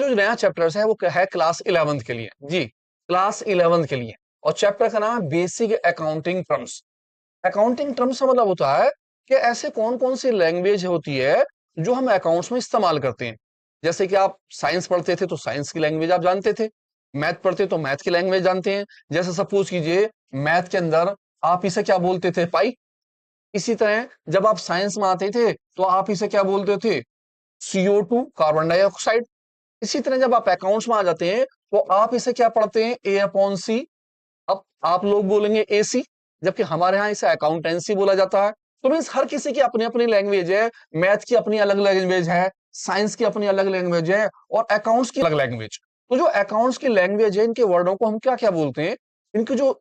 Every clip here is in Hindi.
जो नया चैप्टर है वो क्या है, क्लास 11th के लिए जी, क्लास 11th के लिए। और चैप्टर का नाम है basic accounting terms. Accounting terms का मतलब होता है कि ऐसे कौन कौन सी लैंग्वेज होती है जो हम अकाउंट्स में इस्तेमाल करते हैं। जैसे कि आप साइंस पढ़ते थे तो साइंस की लैंग्वेज आप जानते थे, मैथ पढ़ते तो मैथ की लैंग्वेज जानते हैं। जैसे सपोज कीजिए मैथ के अंदर आप इसे क्या बोलते थे, पाई। इसी तरह जब आप साइंस में आते थे तो आप इसे क्या बोलते थे, CO2, कार्बन डाइऑक्साइड। इसी तरह जब आप अकाउंट्स में आ जाते हैं तो आप इसे क्या पढ़ते हैं, A/C। अब आप लोग बोलेंगे AC, जबकि हमारे यहाँ इसे अकाउंटेंसी बोला जाता है। तो मीन्स हर किसी की अपनी अपनी लैंग्वेज है, मैथ की अपनी अलग लैंग्वेज है, साइंस की अपनी अलग लैंग्वेज है और अकाउंट्स की अलग लैंग्वेज। तो जो अकाउंट्स की लैंग्वेज है इनके वर्डों को हम क्या क्या बोलते हैं, इनके जो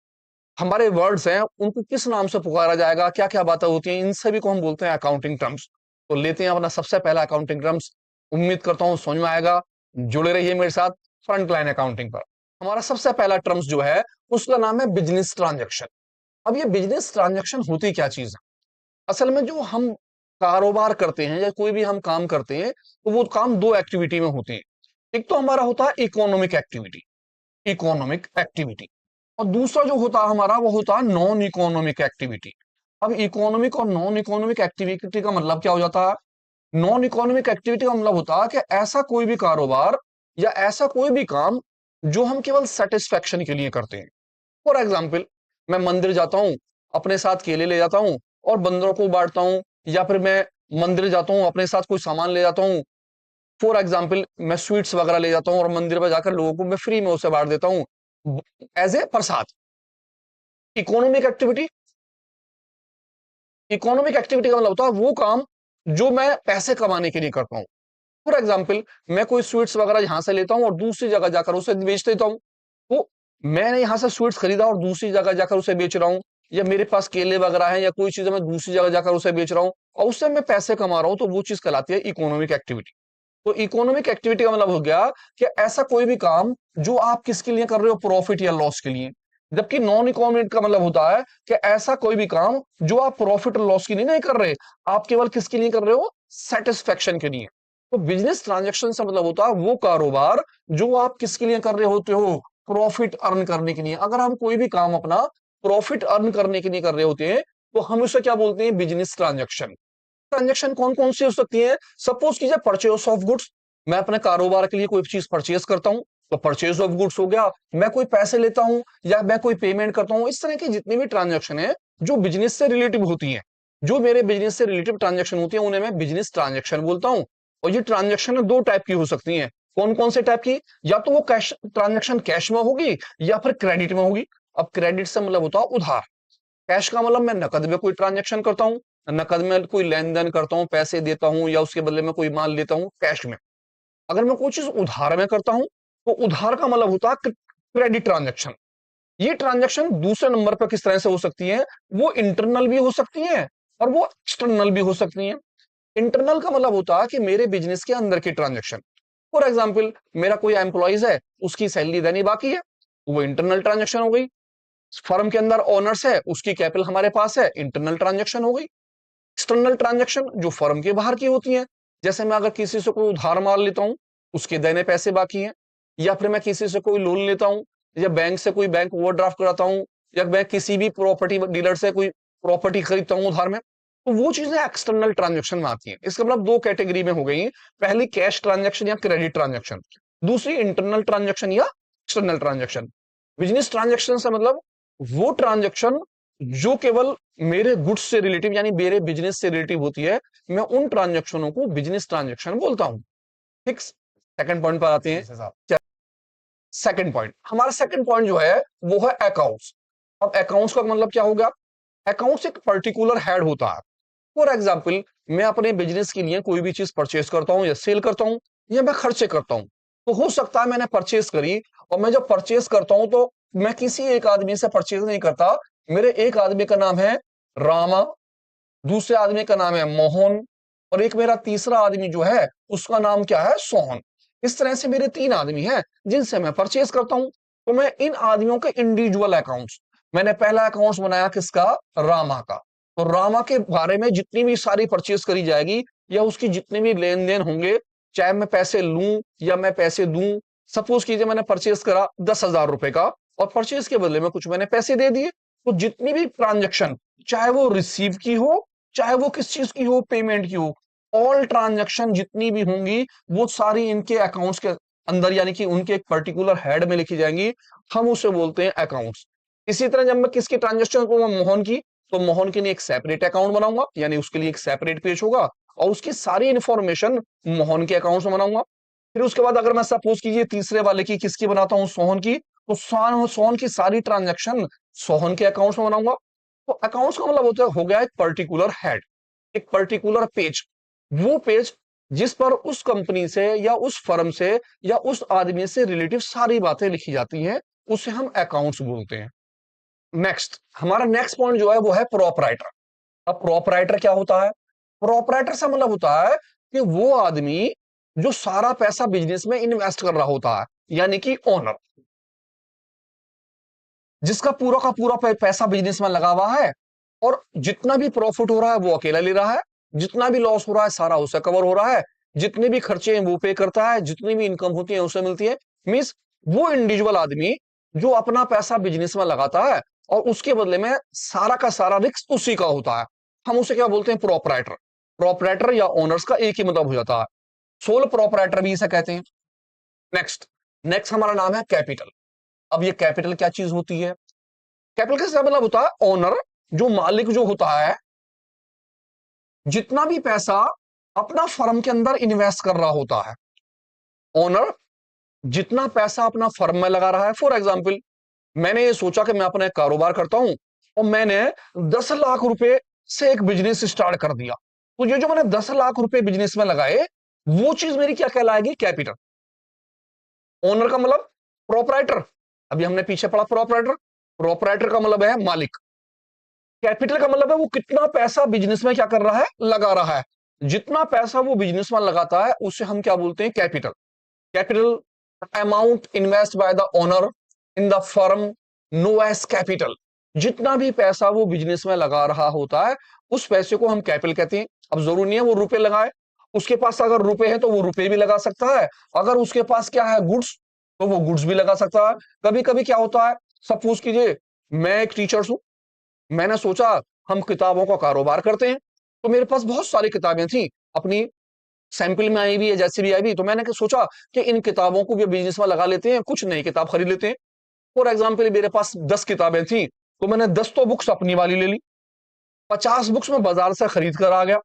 हमारे वर्ड्स हैं उनको किस नाम से पुकारा जाएगा, क्या क्या बातें होती हैं, इन सभी को हम बोलते हैं अकाउंटिंग टर्म्स। तो लेते हैं अपना सबसे पहला अकाउंटिंग टर्म्स। उम्मीद करता हूं समझ में आएगा, जुड़े रहिए मेरे साथ फ्रंट लाइन अकाउंटिंग पर। हमारा सबसे पहला टर्म्स जो है उसका नाम है बिजनेस ट्रांजेक्शन। अब ये बिजनेस ट्रांजेक्शन होती क्या चीज है, असल में जो हम कारोबार करते हैं या कोई भी हम काम करते हैं तो वो काम दो एक्टिविटी में होते हैं। एक तो हमारा होता है इकोनॉमिक एक्टिविटी, इकोनॉमिक एक्टिविटी। और दूसरा जो होता है हमारा वो होता है नॉन इकोनॉमिक एक्टिविटी। अब इकोनॉमिक और नॉन इकोनॉमिक एक्टिविटी का मतलब क्या हो जाता है, नॉन इकोनॉमिक एक्टिविटी का मतलब होता है कि ऐसा कोई भी कारोबार या ऐसा कोई भी काम जो हम केवल सेटिस्फेक्शन के लिए करते हैं। फॉर एग्जाम्पल, मैं मंदिर जाता हूं, अपने साथ केले ले जाता हूं और बंदरों को बांटता हूं, या फिर मैं मंदिर जाता हूं अपने साथ कोई सामान ले जाता हूं। फॉर एग्जाम्पल, मैं स्वीट्स वगैरह ले जाता हूं और मंदिर पर जाकर लोगों को मैं फ्री में उसे बांट देता हूं as a prasad. Economic activity, economic activity का मतलब होता है वो काम जो मैं पैसे कमाने के लिए करता हूं। फॉर एग्जाम्पल, मैं कोई स्वीट्स वगैरह यहां से लेता हूं और दूसरी जगह जाकर उसे बेच देता हूं। तो मैंने यहां से स्वीट्स खरीदा और दूसरी जगह जाकर उसे बेच रहा हूं, या मेरे पास केले वगैरह हैं या कोई चीज है मैं दूसरी जगह जाकर उसे बेच रहा हूं और उससे मैं पैसे कमा रहा हूं, तो वो चीज कहलाती है इकोनॉमिक एक्टिविटी। तो इकोनॉमिक एक्टिविटी का मतलब हो गया कि ऐसा कोई भी काम जो आप किसके लिए कर रहे हो, प्रॉफिट या लॉस के लिए। जबकि नॉन इकोनॉमिक का मतलब होता है कि ऐसा कोई भी काम जो आप प्रॉफिट और लॉस के लिए नहीं कर रहे, आप केवल किसके लिए कर रहे हो, सेटिस्फेक्शन के लिए। तो बिजनेस ट्रांजेक्शन से मतलब होता है वो कारोबार जो आप किसके लिए कर रहे होते हो, प्रॉफिट अर्न करने के लिए। अगर हम कोई भी काम अपना प्रॉफिट अर्न करने के लिए कर रहे होते हैं तो हम उसे क्या बोलते हैं, बिजनेस ट्रांजेक्शन। ट्रांजेक्शन कौन कौन सी हो सकती है, सपोज कीजिए परचेज ऑफ गुड्स। मैं अपने कारोबार के लिए कोई चीज परचेज करता हूं तो परचेज ऑफ गुड्स हो गया। मैं कोई पैसे लेता हूं या मैं कोई पेमेंट करता हूं, इस तरह की जितनी भी ट्रांजेक्शन है जो बिजनेस से रिलेटिव होती है, जो मेरे बिजनेस से रिलेटिव ट्रांजेक्शन होती है उन्हें मैं बिजनेस ट्रांजेक्शन बोलता हूं। और ये ट्रांजेक्शन दो टाइप की हो सकती है। कौन कौन से टाइप की, या तो वो कैश ट्रांजेक्शन कैश में होगी या फिर क्रेडिट में होगी। अब क्रेडिट से मतलब होता है उधार, कैश का मतलब मैं नकद में कोई ट्रांजेक्शन करता हूं, नकद में कोई लेन देन करता हूं, पैसे देता हूं या उसके बदले में कोई माल लेता हूं कैश में। अगर मैं कोई चीज उधार में करता हूं तो उधार का मतलब होता है क्रेडिट ट्रांजेक्शन। ये ट्रांजेक्शन दूसरे नंबर पर किस तरह से हो सकती है, वो इंटरनल भी हो सकती है और वो एक्सटर्नल भी हो सकती है। इंटरनल का मतलब होता है कि मेरे बिजनेस के अंदर की ट्रांजेक्शन। फॉर एग्जाम्पल, मेरा कोई एम्प्लॉइज है, उसकी सैलरी देनी बाकी है, वो इंटरनल ट्रांजेक्शन हो गई। फर्म के अंदर ओनर्स है, उसकी कैपिटल हमारे पास है, इंटरनल ट्रांजेक्शन हो गई। एक्सटर्नल ट्रांजेक्शन जो फर्म के बाहर की होती है, जैसे मैं अगर किसी से कोई उधार मार लेता हूं, उसके देने पैसे बाकी हैं, या फिर मैं किसी से कोई लोन लेता हूं, या बैंक से कोई बैंक ओवरड्राफ्ट कराता हूं, या मैं किसी भी प्रॉपर्टी डीलर से कोई प्रॉपर्टी खरीदता हूं उधार में, तो वो चीजें एक्सटर्नल ट्रांजेक्शन में आती हैं। इसका मतलब दो कैटेगरी में हो गई, पहली कैश ट्रांजेक्शन या क्रेडिट ट्रांजेक्शन, दूसरी इंटरनल ट्रांजेक्शन या एक्सटर्नल ट्रांजेक्शन। बिजनेस ट्रांजेक्शन से मतलब वो ट्रांजेक्शन जो केवल मेरे गुड्स से रिलेटिव यानी मेरे बिजनेस से रिलेटिव होती है, मैं उन ट्रांजेक्शनों को बिजनेस ट्रांजेक्शन बोलता हूं। ठीक, सेकंड पॉइंट पर आते हैं। सेकंड पॉइंट, हमारा सेकंड पॉइंट जो है वो है अकाउंट्स। अब अकाउंट्स का मतलब क्या होगा, अकाउंट्स एक पर्टिकुलर हेड होता है। फॉर एग्जाम्पल, मैं अपने बिजनेस के लिए कोई भी चीज परचेज करता हूं या सेल करता हूं या मैं खर्चे करता हूं, तो हो सकता है मैंने परचेज करी और मैं जब परचेज करता हूं तो मैं किसी एक आदमी से परचेज नहीं करता। मेरे एक आदमी का नाम है रामा, दूसरे आदमी का नाम है मोहन, और एक मेरा तीसरा आदमी जो है उसका नाम क्या है, सोहन। इस तरह से मेरे तीन आदमी हैं जिनसे मैं परचेज करता हूं। तो मैं इन आदमियों के इंडिविजुअल अकाउंट्स, मैंने पहला अकाउंट्स बनाया किसका, रामा का। तो रामा के बारे में जितनी भी सारी परचेज करी जाएगी या उसकी जितने भी लेन देन होंगे, चाहे मैं पैसे लूं या मैं पैसे दूं। सपोज कीजिए मैंने परचेस करा 10,000 रुपए का और परचेस के बदले में कुछ मैंने पैसे दे दिए, तो जितनी भी ट्रांजेक्शन, चाहे वो रिसीव की हो, चाहे वो किस चीज की हो, पेमेंट की हो, ऑल ट्रांजेक्शन जितनी भी होंगी वो सारी इनके अकाउंट्स के अंदर यानी कि उनके एक पर्टिकुलर हेड में लिखी जाएंगी। हम उसे बोलते हैं अकाउंट्स। इसी तरह जब मैं किसकी ट्रांजेक्शन को मोहन की, तो मोहन के लिए एक सेपरेट अकाउंट बनाऊंगा, यानी उसके लिए एक सेपरेट पेज होगा और उसकी सारी इंफॉर्मेशन मोहन के अकाउंट में बनाऊंगा। फिर उसके बाद अगर मैं सपोज कीजिए तीसरे वाले की किसकी बनाता हूं, सोहन की, तो सोहन की सारी ट्रांजेक्शन सोहन के अकाउंट्स में बनाऊंगा। तो अकाउंट्स का मतलब होता है हो गया एक पर्टिकुलर हेड, एक पर्टिकुलर पेज। वो पेज जिस पर उस कंपनी से या उस फर्म से या उस आदमी से रिलेटिव सारी बातें लिखी जाती हैं, उसे हम अकाउंट्स बोलते हैं। नेक्स्ट, हमारा नेक्स्ट पॉइंट जो है वो है प्रोपराइटर। अब प्रोपराइटर क्या होता है? प्रोपराइटर से मतलब होता है कि वो आदमी जो सारा पैसा बिजनेस में इन्वेस्ट कर रहा होता है, यानी कि ओनर, जिसका पूरा का पूरा पैसा बिजनेस में लगा हुआ है और जितना भी प्रॉफिट हो रहा है वो अकेला ले रहा है, जितना भी लॉस हो रहा है सारा उसे कवर हो रहा है, जितने भी खर्चे हैं वो पे करता है, जितनी भी इनकम होती है उसे मिलती है। मींस वो इंडिविजुअल आदमी जो अपना पैसा बिजनेस में लगाता है और उसके बदले में सारा का सारा रिस्क उसी का होता है, हम उसे क्या बोलते हैं? प्रोपराइटर। प्रोपराइटर या ओनर्स का एक ही मतलब हो जाता है, सोल प्रोपराइटर भी इसे कहते हैं। नेक्स्ट, नेक्स्ट हमारा नाम है कैपिटल। अब ये कैपिटल क्या चीज होती है? कैपिटल का मतलब होता है ओनर, जो मालिक जो होता है, जितना भी पैसा अपना फर्म के अंदर इन्वेस्ट कर रहा होता है, ओनर जितना पैसा अपना फर्म में लगा रहा है। फॉर एग्जाम्पल, मैंने ये सोचा कि मैं अपना एक कारोबार करता हूं और मैंने 10 लाख रुपए से एक बिजनेस स्टार्ट कर दिया, तो ये जो मैंने 10 लाख रुपए बिजनेस में लगाए वो चीज मेरी क्या कहलाएगी? कैपिटल। ओनर का मतलब प्रोपराइटर, अभी हमने पीछे पढ़ा प्रोपराइटर। प्रोपराइटर का मतलब है मालिक। कैपिटल का मतलब है वो कितना पैसा बिजनेस में क्या कर रहा है? लगा रहा है। जितना पैसा वो बिजनेस में लगाता है उसे हम क्या बोलते हैं? Capital. Capital, amount invest by the owner in the firm know as capital. जितना भी पैसा वो बिजनेस में लगा रहा होता है उस पैसे को हम कैपिटल कहते हैं। अब जरूरी नहीं है वो रुपए लगाए, उसके पास अगर रुपए है तो वो रुपए भी लगा सकता है, अगर उसके पास क्या है, गुड्स, तो वो गुड्स भी लगा सकता है। कभी कभी क्या होता है, सपोज कीजिए मैं एक टीचर हूं, मैंने सोचा हम किताबों का कारोबार करते हैं, तो मेरे पास बहुत सारी किताबें थी अपनी सैंपल में आई भी है, जैसे भी आई भी, तो मैंने सोचा कि इन किताबों को भी बिजनेस में लगा लेते हैं, कुछ नई किताब खरीद लेते हैं। फॉर एग्जाम्पल मेरे पास 10 किताबें थी, तो मैंने 10 तो बुक्स अपनी वाली ले ली, 50 बुक्स में बाजार से खरीद कर आ गया,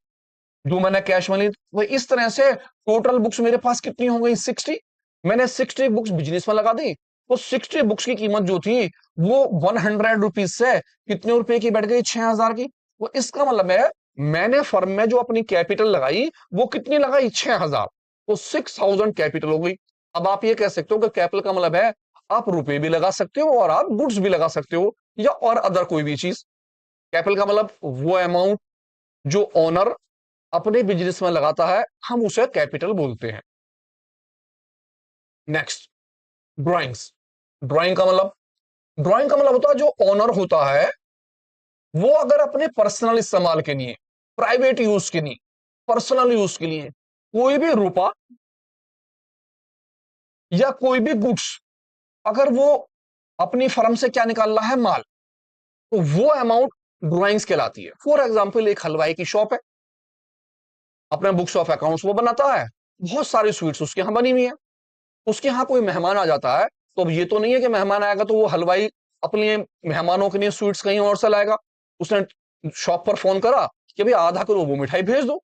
जो मैंने कैश में ली। तो इस तरह से टोटल बुक्स मेरे पास कितनी हो गई? 60। मैंने 60 बुक्स बिजनेस में लगा दी, तो 60 बुक्स की कीमत जो थी वो 100 रुपीज से कितने रुपए की बैठ गई? 6,000 की। तो इसका मतलब है मैंने फर्म में जो अपनी कैपिटल लगाई वो कितनी लगाई? 6,000। तो 6,000 कैपिटल हो गई। अब आप ये कह सकते हो कि कैपिटल का मतलब है आप रुपए भी लगा सकते हो और आप गुड्स भी लगा सकते हो या और अदर कोई भी चीज। कैपिटल का मतलब वो अमाउंट जो ओनर अपने बिजनेस में लगाता है, हम उसे कैपिटल बोलते हैं। Next, drawings. ड्राइंग का मतलब होता है जो ओनर होता है वो अगर अपने पर्सनल इस्तेमाल के लिए, प्राइवेट यूज के लिए, पर्सनल यूज के लिए कोई भी रुपया या कोई भी गुड्स अगर वो अपनी फर्म से क्या निकाल रहा है? माल, तो वो अमाउंट ड्राइंग्स कहलाती है। फॉर एग्जाम्पल एक हलवाई की शॉप है, अपने बुक्स ऑफ अकाउंट्स वो बनाता है, बहुत सारी स्वीट्स उसके यहां बनी हुई है, उसके यहां कोई मेहमान आ जाता है, तो अब ये तो नहीं है कि मेहमान आएगा तो वो हलवाई अपने मेहमानों के लिए स्वीट्स कहीं और से लाएगा। उसने शॉप पर फोन करा कि भाई आधा किलो वो मिठाई भेज दो,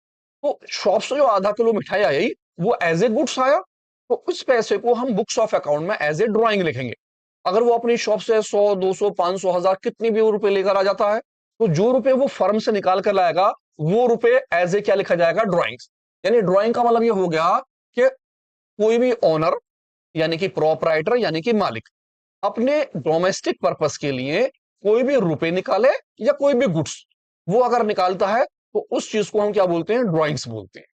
तो शॉप से जो आधा किलो मिठाई आई वो एज ए गुड्स आया, तो उस पैसे को हम बुक्स ऑफ अकाउंट में एज ए ड्रॉइंग लिखेंगे। अगर वो अपनी शॉप से 100, 200, 500, 1000 कितनी भी वो रुपए लेकर आ जाता है, तो जो रुपए वो फर्म से निकाल कर लाएगा वो रुपए एज ए क्या लिखा जाएगा? ड्रॉइंग्स। यानी ड्रॉइंग का मतलब ये हो गया कि कोई भी ओनर यानी कि प्रोपराइटर यानी कि मालिक अपने डोमेस्टिक पर्पस के लिए कोई भी रुपए निकाले या कोई भी गुड्स वो अगर निकालता है तो उस चीज को हम क्या बोलते हैं? ड्रॉइंग्स बोलते हैं।